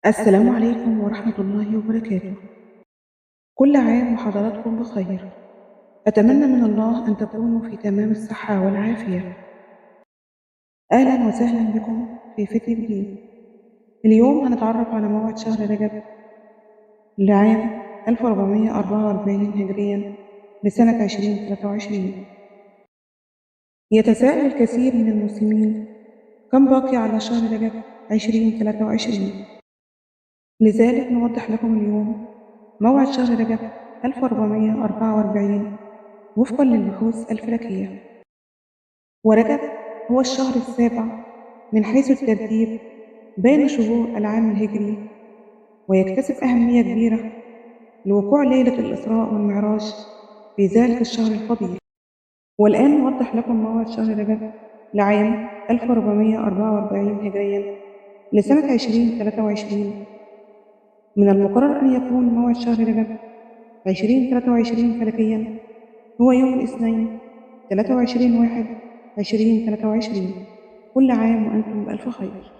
السلام عليكم ورحمة الله وبركاته. كل عام وحضراتكم بخير. أتمنى من الله أن تكونوا في تمام الصحة والعافية. أهلا وسهلا بكم في فيديو جديد. اليوم هنتعرف على موعد شهر رجب لعام 1444 هجريا لسنة 2023. يتساءل الكثير من المسلمين كم باقي على شهر رجب 2023. لذلك نوضح لكم اليوم موعد شهر رجب 1444 وفقا للبحوث الفلكية. ورجب هو الشهر السابع من حيث الترتيب بين شهور العام الهجري، ويكتسب أهمية كبيرة لوقوع ليلة الإسراء والمعراج في ذلك الشهر الفضيل. والآن نوضح لكم موعد شهر رجب لعام 1444 هجريا لسنة 2023. من المقرر أن يكون موعد شهر رجب 2023 فلكيا هو يوم الاثنين 23/1/2023. كل عام وأنتم بألف خير.